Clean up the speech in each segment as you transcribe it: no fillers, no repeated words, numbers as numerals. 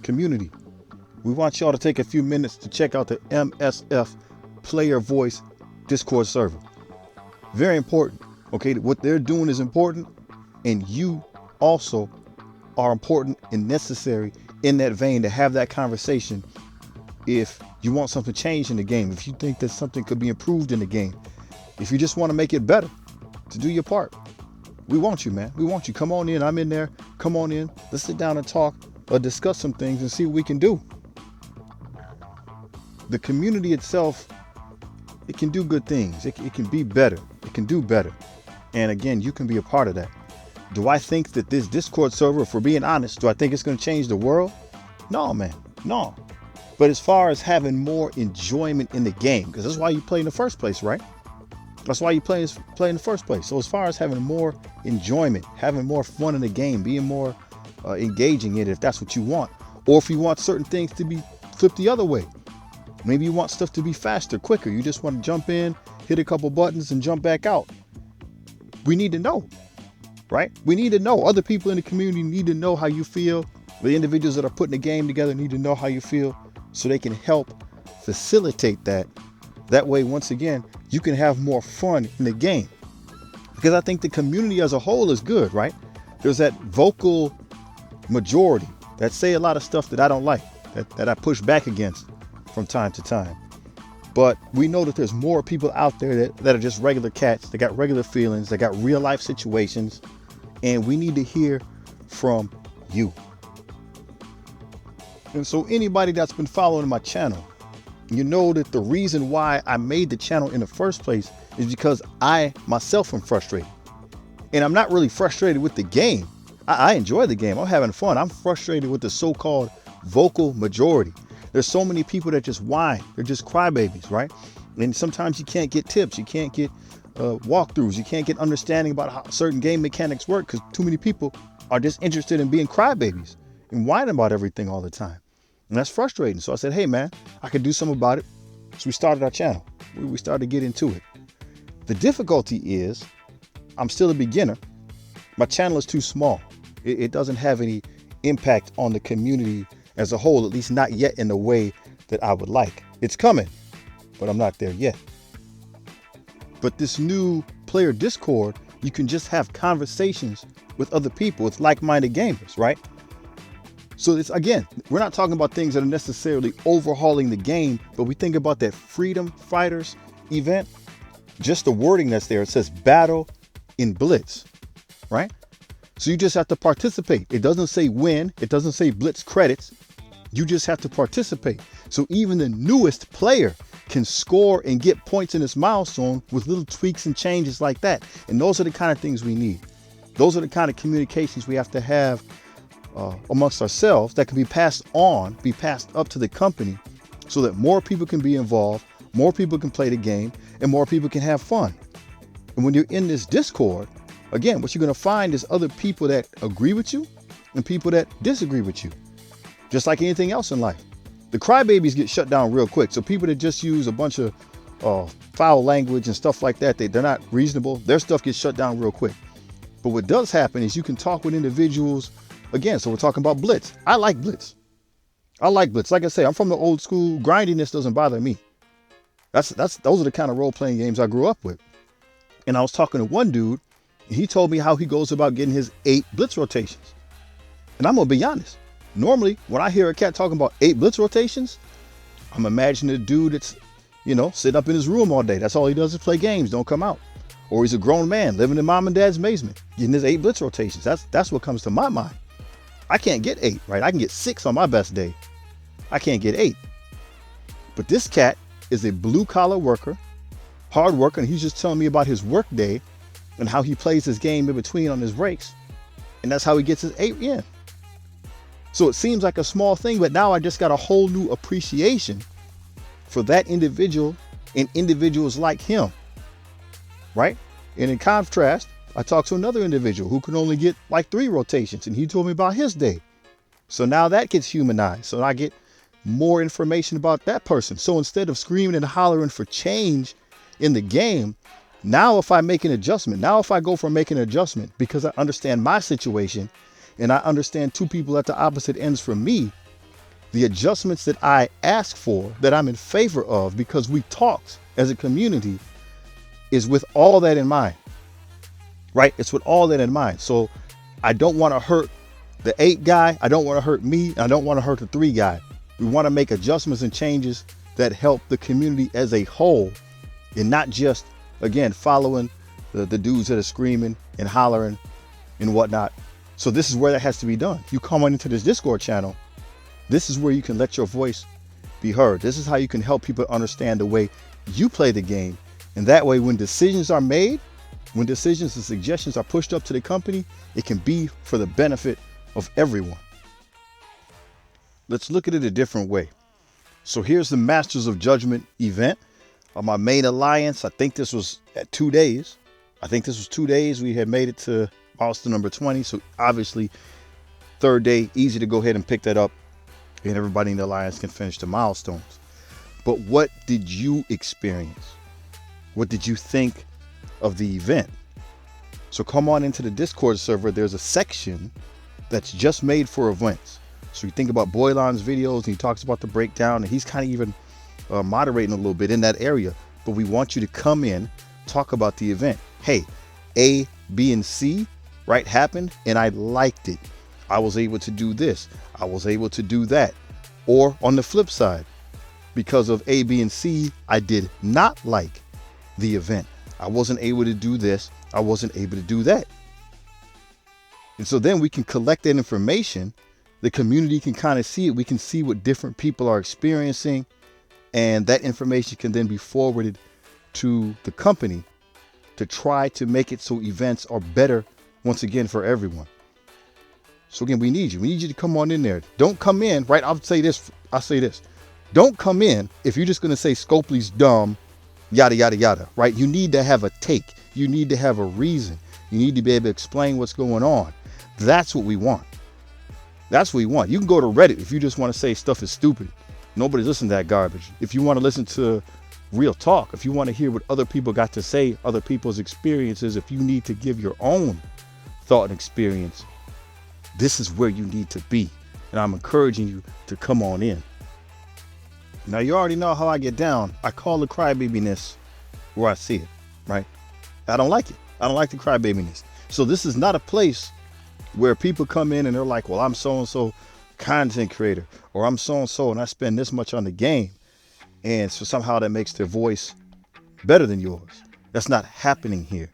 community, we want y'all to take a few minutes to check out the MSF Player Voice Discord server. Very important. Okay, what they're doing is important, and you also are important and necessary in that vein to have that conversation. If you want something changed in the game, if you think that something could be improved in the game, if you just want to make it better, to do your part, we want you, man. We want you. Come on in. I'm in there. Come on in. Let's sit down and talk or discuss some things and see what we can do. The community itself, it can do good things. It can be better. It can do better. And again, you can be a part of that. Do I think that this Discord server, for being honest, do I think it's going to change the world? No, man. No. But as far as having more enjoyment in the game, because that's why you play in the first place, right? That's why you play in the first place. So as far as having more enjoyment, having more fun in the game, being more engaging in it, if that's what you want, or if you want certain things to be flipped the other way. Maybe you want stuff to be faster, quicker. You just want to jump in, hit a couple buttons and jump back out. We need to know, right? We need to know. Other people in the community need to know how you feel. The individuals that are putting the game together need to know how you feel so they can help facilitate that. That way, once again, you can have more fun in the game. Because I think the community as a whole is good, right? There's that vocal majority that say a lot of stuff that I don't like, that I push back against from time to time. But we know that there's more people out there that are just regular cats. They got regular feelings. They got real life situations. And we need to hear from you. And so anybody that's been following my channel, you know that the reason why I made the channel in the first place is because I myself am frustrated. And I'm not really frustrated with the game. I enjoy the game. I'm having fun. I'm frustrated with the so-called vocal majority. There's so many people that just whine. They're just crybabies, right? And sometimes you can't get tips. You can't get walkthroughs. You can't get understanding about how certain game mechanics work because too many people are just interested in being crybabies and whining about everything all the time. And that's frustrating. So I said, hey, man, I could do something about it. So we started our channel. We started to get into it. The difficulty is I'm still a beginner. My channel is too small. It doesn't have any impact on the community as a whole, at least not yet in the way that I would like. It's coming, but I'm not there yet. But this new player Discord, you can just have conversations with other people, with like-minded gamers, right? So it's, again, we're not talking about things that are necessarily overhauling the game, but we think about that Freedom Fighters event, just the wording that's there. It says battle in Blitz, right? So you just have to participate. It doesn't say win. It doesn't say Blitz credits. You just have to participate. So even the newest player can score and get points in this milestone with little tweaks and changes like that. And those are the kind of things we need. Those are the kind of communications we have to have amongst ourselves that can be passed on, be passed up to the company so that more people can be involved, more people can play the game, and more people can have fun. And when you're in this Discord, again, what you're going to find is other people that agree with you and people that disagree with you. Just like anything else in life. The crybabies get shut down real quick. So people that just use a bunch of foul language and stuff like that, they're not reasonable. Their stuff gets shut down real quick. But what does happen is you can talk with individuals. Again, so we're talking about Blitz. I like Blitz. Like I say, I'm from the old school. Grindiness doesn't bother me. Those are the kind of role-playing games I grew up with. And I was talking to one dude, and he told me how he goes about getting his 8 Blitz rotations. And I'm going to be honest. Normally, when I hear a cat talking about 8 Blitz rotations, I'm imagining a dude that's, sitting up in his room all day. That's all he does is play games, don't come out. Or he's a grown man living in mom and dad's basement, getting his 8 Blitz rotations. That's what comes to my mind. I can't get 8, right? I can get 6 on my best day. I can't get 8. But this cat is a blue-collar worker, hard worker, and he's just telling me about his work day and how he plays his game in between on his breaks. And that's how he gets his 8 in. So it seems like a small thing, but now I just got a whole new appreciation for that individual and individuals like him, right? And in contrast, I talked to another individual who can only get like 3 rotations, and he told me about his day. So now that gets humanized. So I get more information about that person. So instead of screaming and hollering for change in the game, now if I make an adjustment, if I go for making an adjustment because I understand my situation and I understand 2 people at the opposite ends from me, The adjustments that I ask for, that I'm in favor of, because we talked as a community, is with all that in mind, right? It's with all that in mind. So I don't want to hurt the 8 guy. I don't want to hurt me. I don't want to hurt the 3 guy. We want to make adjustments and changes that help the community as a whole, and not just, again, following the dudes that are screaming and hollering and whatnot. So this is where that has to be done. You come on into this Discord channel. This is where you can let your voice be heard. This is how you can help people understand the way you play the game. And that way, when decisions are made, when decisions and suggestions are pushed up to the company, it can be for the benefit of everyone. Let's look at it a different way. So here's the Masters of Judgment event on my main alliance. I think this was at 2 days. We had made it to milestone number 20. So obviously, 3rd day, easy to go ahead and pick that up, and everybody in the alliance can finish the milestones. But what did you experience? What did you think of the event? So come on into the Discord server. There's a section that's just made for events. So you think about Boylan's videos, and he talks about the breakdown, and he's kind of even moderating a little bit in that area. But we want you to come in, talk about the event. Hey, A, B, and C, right, happened, and I liked it. I was able to do this. I was able to do that. Or on the flip side, because of A, B, and C, I did not like the event. I wasn't able to do this. I wasn't able to do that. And so then we can collect that information. The community can kind of see it. We can see what different people are experiencing. And that information can then be forwarded to the company to try to make it so events are better, once again, for everyone. So again, we need you. We need you to come on in there. Don't come in, right? I'll say this. Don't come in if you're just going to say Scopley's dumb, yada, yada, yada, right? You need to have a take. You need to have a reason. You need to be able to explain what's going on. That's what we want. That's what we want. You can go to Reddit if you just want to say stuff is stupid. Nobody's listening to that garbage. If you want to listen to real talk, if you want to hear what other people got to say, other people's experiences, if you need to give your own thought and experience, this is where you need to be. And I'm encouraging you to come on in. Now, you already know how I get down. I call the crybabiness where I see it, right? I don't like it. I don't like the crybabiness. So this is not a place where people come in and they're like, well, I'm so-and-so content creator, or I'm so-and-so and I spend this much on the game. And so somehow that makes their voice better than yours. That's not happening here,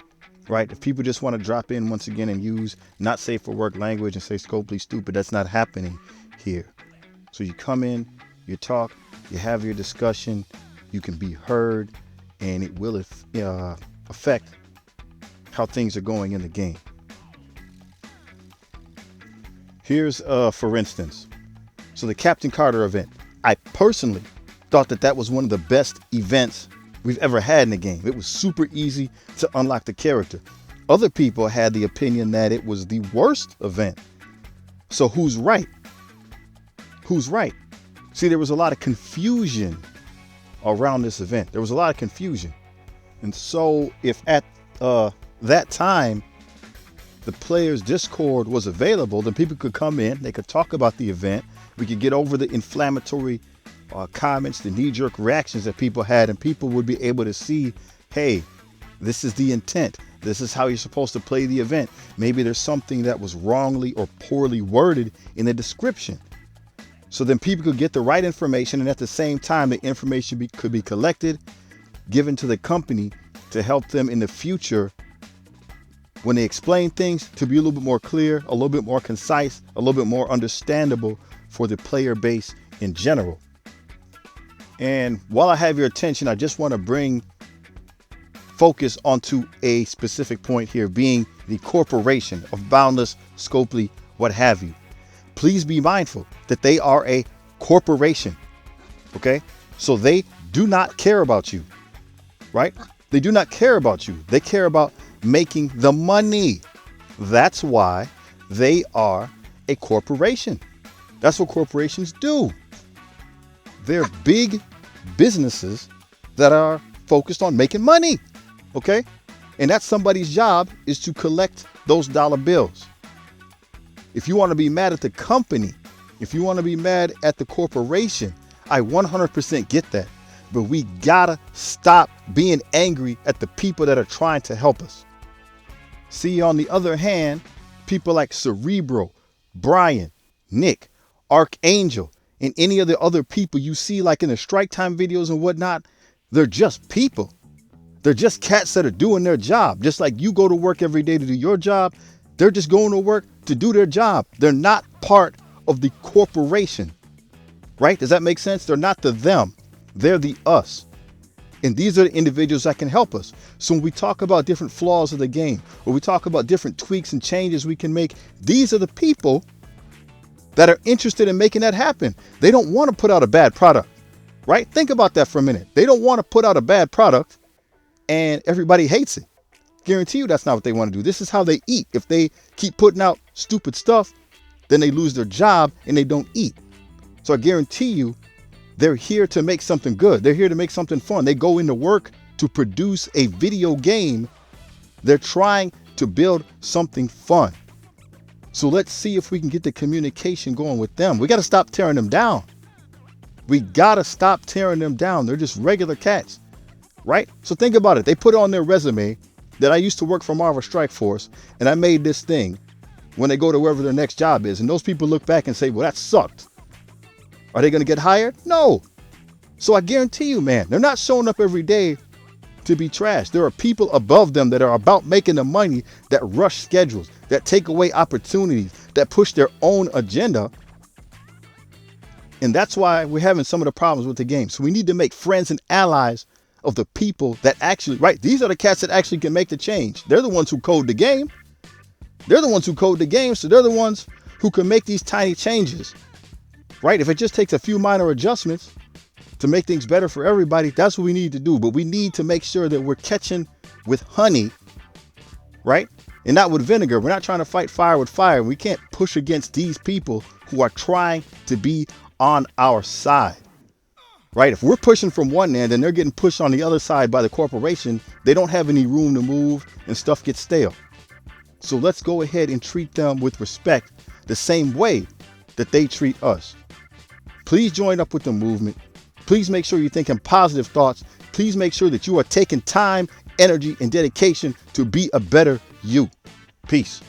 right? If people just want to drop in once again and use not safe for work language and say Scopley stupid, that's not happening here. So you come in, you talk, you have your discussion, you can be heard, and it will affect how things are going in the game. Here's, for instance, so the Captain Carter event. I personally thought that was one of the best events we've ever had in the game. It was super easy to unlock the character. Other people had the opinion that it was the worst event. So who's right? Who's right? See, there was a lot of confusion around this event. There was a lot of confusion. And so if at that time the players' Discord was available, then people could come in, they could talk about the event. We could get over the inflammatory comments, the knee-jerk reactions that people had, and people would be able to see, hey, this is the intent. This is how you're supposed to play the event. Maybe there's something that was wrongly or poorly worded in the description. So then people could get the right information, and at the same time, the information could be collected, given to the company to help them in the future when they explain things to be a little bit more clear, a little bit more concise, a little bit more understandable for the player base in general. And while I have your attention, I just want to bring focus onto a specific point here, being the corporation of Boundless, Scopley, what have you. Please be mindful that they are a corporation, okay? So they do not care about you, right? They do not care about you. They care about making the money. That's why they are a corporation. That's what corporations do. They're big businesses that are focused on making money, okay? And that's somebody's job, is to collect those dollar bills. If you want to be mad at the company If you want to be mad at the corporation, I 100% get that. But we gotta stop being angry at the people that are trying to help us. See, on the other hand, people like Cerebro, Brian, Nick, Archangel, and any of the other people you see like in the strike time videos and whatnot, they're just people. They're just cats that are doing their job. Just like you go to work every day to do your job, they're just going to work to do their job. They're not part of the corporation, right? Does that make sense? They're not the them, they're the us. And these are the individuals that can help us. So when we talk about different flaws of the game, or we talk about different tweaks and changes we can make, these are the people that are interested in making that happen. They don't want to put out a bad product, right? Think about that for a minute. They don't want to put out a bad product and everybody hates it. Guarantee you that's not what they want to do. This is how they eat. If they keep putting out stupid stuff, then they lose their job and they don't eat. So I guarantee you, they're here to make something good. They're here to make something fun. They go into work to produce a video game. They're trying to build something fun. So let's see if we can get the communication going with them. We got to stop tearing them down. We got to stop tearing them down. They're just regular cats, right? So think about it. They put on their resume that I used to work for Marvel Strike Force and I made this thing when they go to wherever their next job is. And those people look back and say, well, that sucked. Are they going to get hired? No. So I guarantee you, man, they're not showing up every day to be trashed. There are people above them that are about making the money, that rush schedules, that take away opportunities, that push their own agenda. And that's why we're having some of the problems with the game. So we need to make friends and allies of the people that actually, right? These are the cats that actually can make the change. They're the ones who code the game. They're the ones who code the game. So they're the ones who can make these tiny changes. Right? If it just takes a few minor adjustments to make things better for everybody, that's what we need to do. But we need to make sure that we're catching with honey, right? And not with vinegar. We're not trying to fight fire with fire. We can't push against these people who are trying to be on our side, right? If we're pushing from one end and they're getting pushed on the other side by the corporation, they don't have any room to move and stuff gets stale. So let's go ahead and treat them with respect the same way that they treat us. Please join up with the movement. Please make sure you're thinking positive thoughts. Please make sure that you are taking time, energy, and dedication to be a better you. Peace.